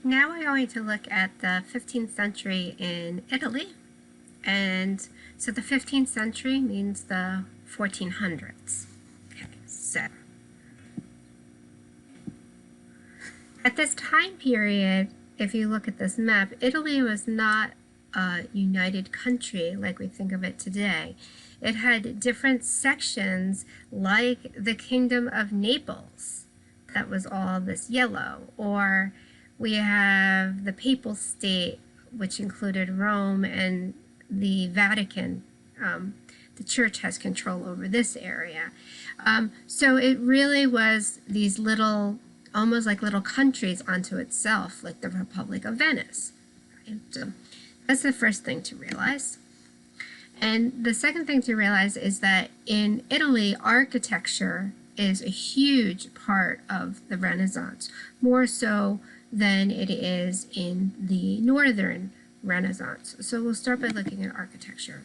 Now we're going to look at the 15th century in Italy. And so the 15th century means the 1400s. Okay, so at this time period, if you look at this map, Italy was not a united country like we think of it today. It had different sections like the Kingdom of Naples. That was all this yellow. Or we have the Papal State, which included Rome and the Vatican. The church has control over this area. So it really was these little, almost like little countries unto itself, like the Republic of Venice. Right? So that's the first thing to realize. And the second thing to realize is that in Italy, architecture is a huge part of the Renaissance, more so than it is in the Northern Renaissance. So we'll start by looking at architecture.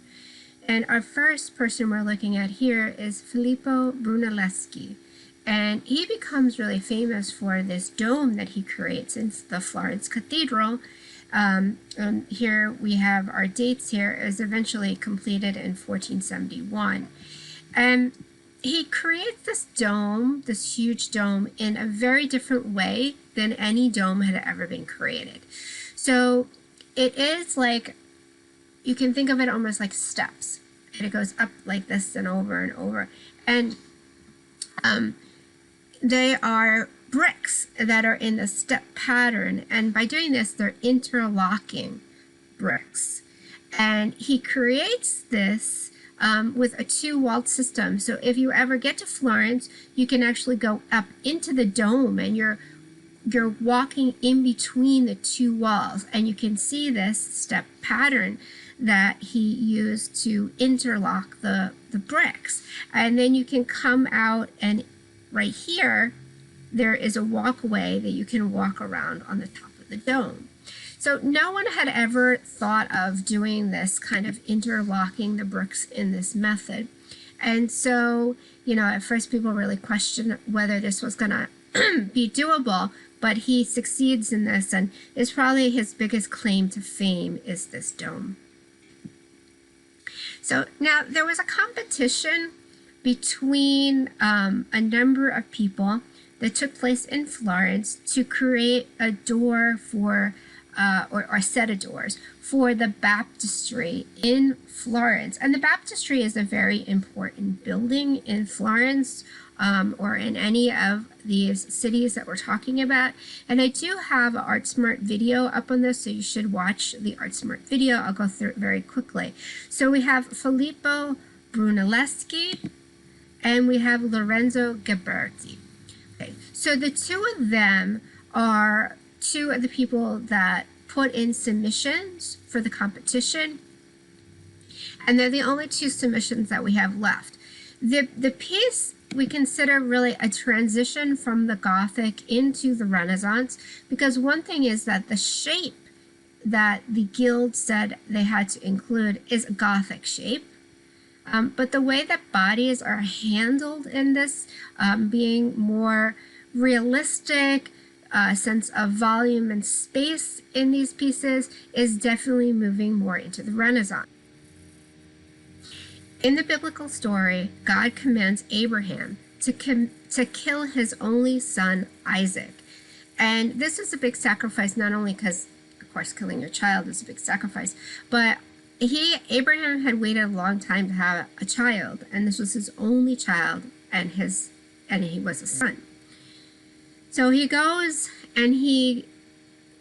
And our first person we're looking at here is Filippo Brunelleschi. And he becomes really famous for this dome that he creates in the Florence Cathedral. And here we have our dates here. It was eventually completed in 1471. And he creates this dome, this huge dome, in a very different way than any dome had ever been created. So it is like, you can think of it almost like steps. And it goes up like this and over and over. And they are bricks that are in the step pattern. And by doing this, they're interlocking bricks. And he creates this with a two-walled system. So if you ever get to Florence, you can actually go up into the dome and you're walking in between the two walls, and you can see this step pattern that he used to interlock the bricks. And then you can come out, and right here there is a walkway that you can walk around on the top of the dome. So no one had ever thought of doing this kind of interlocking the bricks in this method. And so, you know, at first people really questioned whether this was going to be doable, but he succeeds in this, and is probably his biggest claim to fame is this dome. So now there was a competition between a number of people that took place in Florence to create a door for or a set of doors for the baptistry in Florence. And the baptistry is a very important building in Florence or in any of these cities that we're talking about. And I do have an ArtSmart video up on this, so you should watch the ArtSmart video. I'll go through it very quickly. So we have Filippo Brunelleschi and we have Lorenzo Ghiberti. Okay, so the two of them are two of the people that put in submissions for the competition, and they're the only two submissions that we have left. The piece we consider really a transition from the Gothic into the Renaissance, because one thing is that the shape that the guild said they had to include is a Gothic shape. But the way that bodies are handled in this, being more realistic, sense of volume and space in these pieces, is definitely moving more into the Renaissance. In the biblical story, God commands Abraham to kill his only son, Isaac. And this is a big sacrifice, not only because, of course, killing your child is a big sacrifice, but Abraham had waited a long time to have a child, and this was his only child, and he was a son. So he goes and he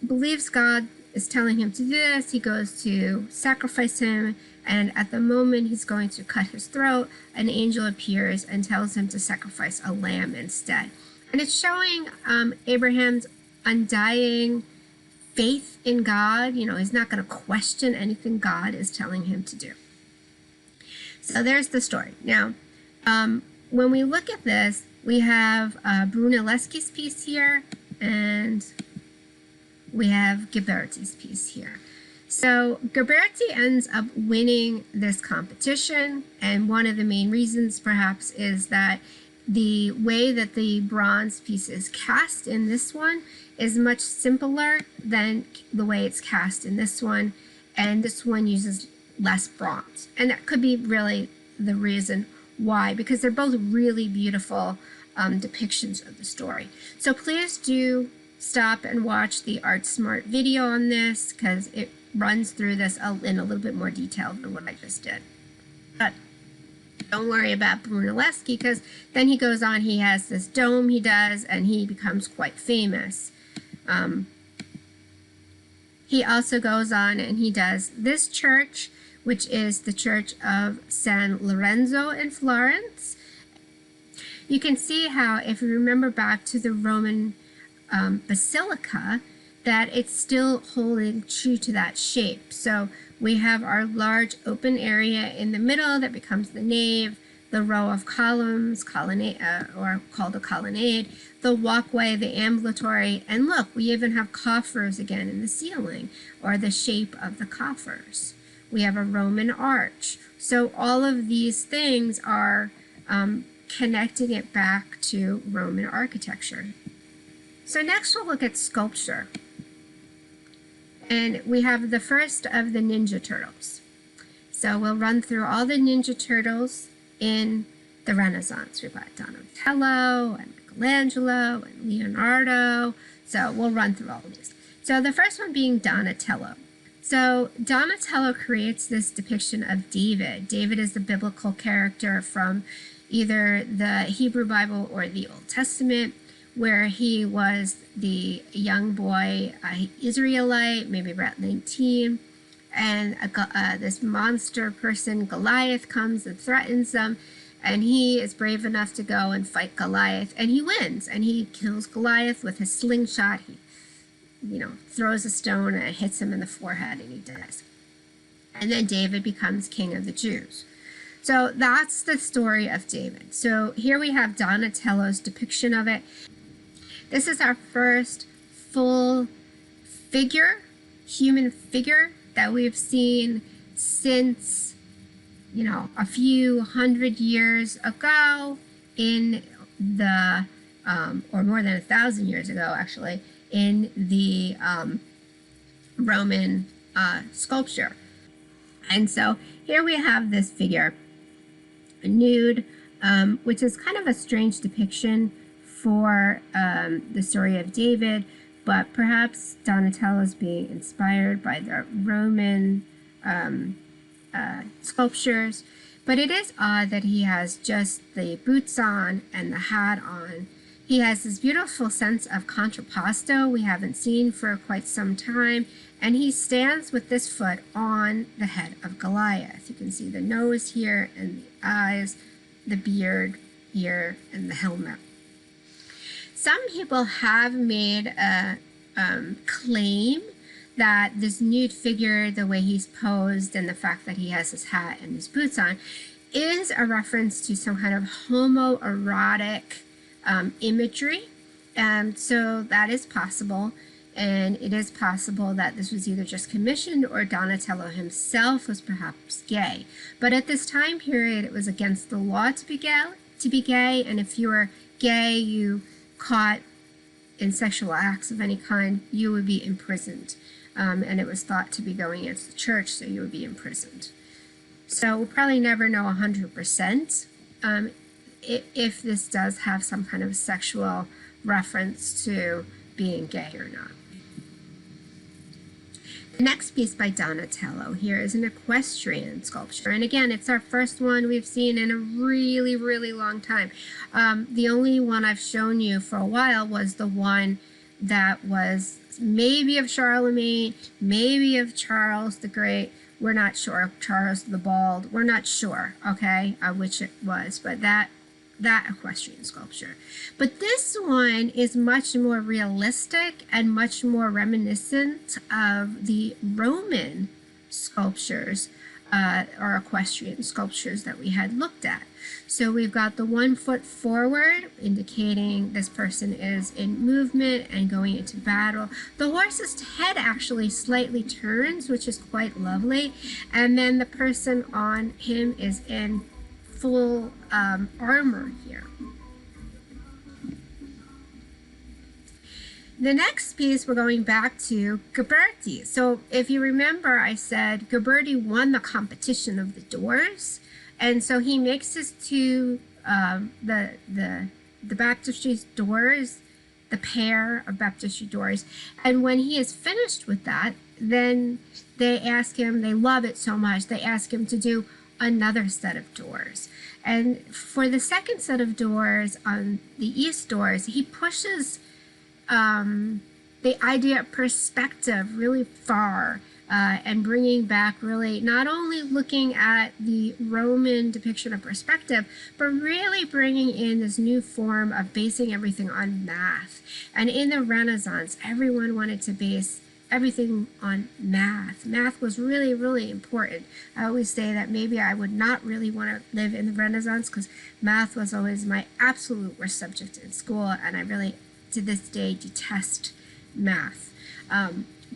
believes God is telling him to do this. He goes to sacrifice him, and at the moment he's going to cut his throat, an angel appears and tells him to sacrifice a lamb instead. And it's showing Abraham's undying faith in God. You know, he's not going to question anything God is telling him to do. So there's the story. Now, when we look at this, we have Brunelleschi's piece here, and we have Ghiberti's piece here. So Ghiberti ends up winning this competition, and one of the main reasons perhaps is that the way that the bronze piece is cast in this one is much simpler than the way it's cast in this one, and this one uses less bronze. And that could be really the reason why, because they're both really beautiful depictions of the story. So please do stop and watch the Art Smart video on this, because it runs through this in a little bit more detail than what I just did. But don't worry about Brunelleschi, because then he goes on, he has this dome he does, and he becomes quite famous. He also goes on and he does this church, which is the Church of San Lorenzo in Florence. You can see how, if you remember back to the Roman basilica, that it's still holding true to that shape. So we have our large open area in the middle that becomes the nave, the row of columns, colonnade, or called a colonnade, the walkway, the ambulatory, and look, we even have coffers again in the ceiling, or the shape of the coffers. We have a Roman arch. So all of these things are connecting it back to Roman architecture. So next we'll look at sculpture. And we have the first of the Ninja Turtles. So we'll run through all the Ninja Turtles in the Renaissance. We've got Donatello and Michelangelo and Leonardo. So we'll run through all of these. So the first one being Donatello. So Donatello creates this depiction of David. David is the biblical character from either the Hebrew Bible or the Old Testament, where he was the young boy Israelite, maybe about 19, and this monster person, Goliath, comes and threatens them, and he is brave enough to go and fight Goliath, and he wins, and he kills Goliath with his slingshot. He, throws a stone and it hits him in the forehead, and he dies. And then David becomes king of the Jews. So that's the story of David. So here we have Donatello's depiction of it. This is our first full figure, human figure, that we've seen since, a few hundred years ago in the, or more than 1,000 years ago, actually, in the Roman sculpture. And so here we have this figure, nude, which is kind of a strange depiction for the story of David, but perhaps Donatello is being inspired by the Roman sculptures. But it is odd that he has just the boots on and the hat on. He has this beautiful sense of contrapposto we haven't seen for quite some time, and he stands with this foot on the head of Goliath. You can see the nose here and the eyes, the beard here, and the helmet. Some people have made a claim that this nude figure, the way he's posed and the fact that he has his hat and his boots on, is a reference to some kind of homoerotic imagery. So that is possible, and it is possible that this was either just commissioned or Donatello himself was perhaps gay. But at this time period, it was against the law to be gay, and if you were gay, you caught in sexual acts of any kind, you would be imprisoned. And it was thought to be going against the church, so you would be imprisoned. So we'll probably never know 100% if this does have some kind of sexual reference to being gay or not. The next piece by Donatello here is an equestrian sculpture. And again, it's our first one we've seen in a really, really long time. The only one I've shown you for a while was the one that was maybe of Charlemagne, maybe of Charles the Great. We're not sure. Charles the Bald. We're not sure, okay, which it was, but that equestrian sculpture. But this one is much more realistic and much more reminiscent of the Roman sculptures or equestrian sculptures that we had looked at. So we've got the 1 foot forward, indicating this person is in movement and going into battle. The horse's head actually slightly turns, which is quite lovely. And then the person on him is in full armor here. the next piece, we're going back to Ghiberti. So if you remember, I said Ghiberti won the competition of the doors, and so he makes this to the baptistry doors, the pair of baptistry doors, and when he is finished with that, then they ask him, they love it so much, they ask him to do another set of doors. And for the second set of doors on the east doors, he pushes the idea of perspective really far, and bringing back really not only looking at the Roman depiction of perspective, but really bringing in this new form of basing everything on math. And in the Renaissance, everyone wanted to base everything on math. Math was really, really important. I always say that maybe I would not really want to live in the Renaissance because math was always my absolute worst subject in school, and I really, to this day, detest math.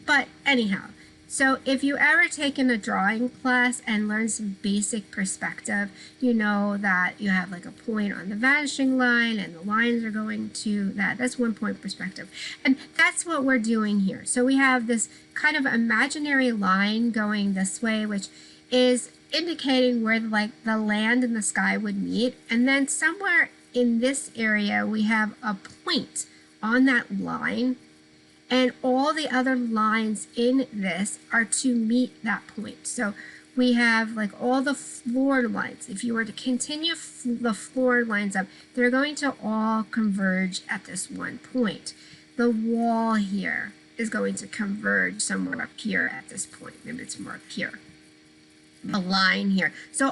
But anyhow, so if you ever taken a drawing class and learned some basic perspective, you know that you have like a point on the vanishing line and the lines are going to that. That's 1 point perspective. And that's what we're doing here. So we have this kind of imaginary line going this way, which is indicating where the land and the sky would meet. And then somewhere in this area, we have a point on that line, and all the other lines in this are to meet that point. So we have like all the floor lines. If you were to continue the floor lines up, they're going to all converge at this one point. The wall here is going to converge somewhere up here at this point. Maybe it's more up here. The line here. So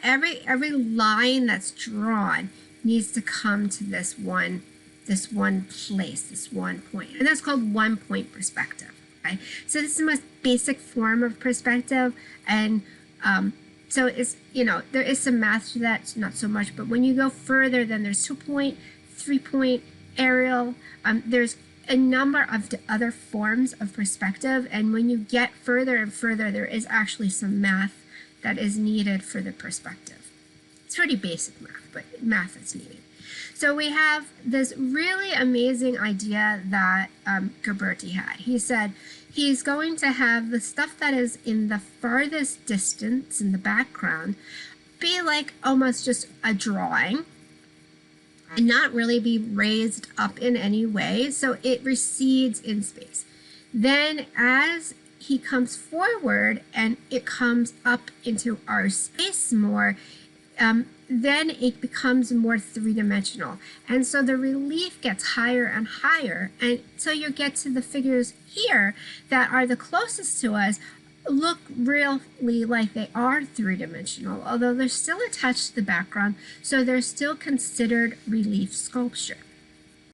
every line that's drawn needs to come to this one place, this one point. And that's called 1 point perspective. Okay? So this is the most basic form of perspective. And so it's, there is some math to that, not so much, but when you go further, then there's 2 point, 3 point, aerial. There's a number of other forms of perspective. And when you get further and further, there is actually some math that is needed for the perspective. It's pretty basic math, but math is needed. So we have this really amazing idea that Ghiberti had. He said he's going to have the stuff that is in the farthest distance in the background be like almost just a drawing and not really be raised up in any way, so it recedes in space. Then as he comes forward and it comes up into our space more, then it becomes more three-dimensional. And so the relief gets higher and higher. And so you get to the figures here that are the closest to us look really like they are three-dimensional, although they're still attached to the background, so they're still considered relief sculpture.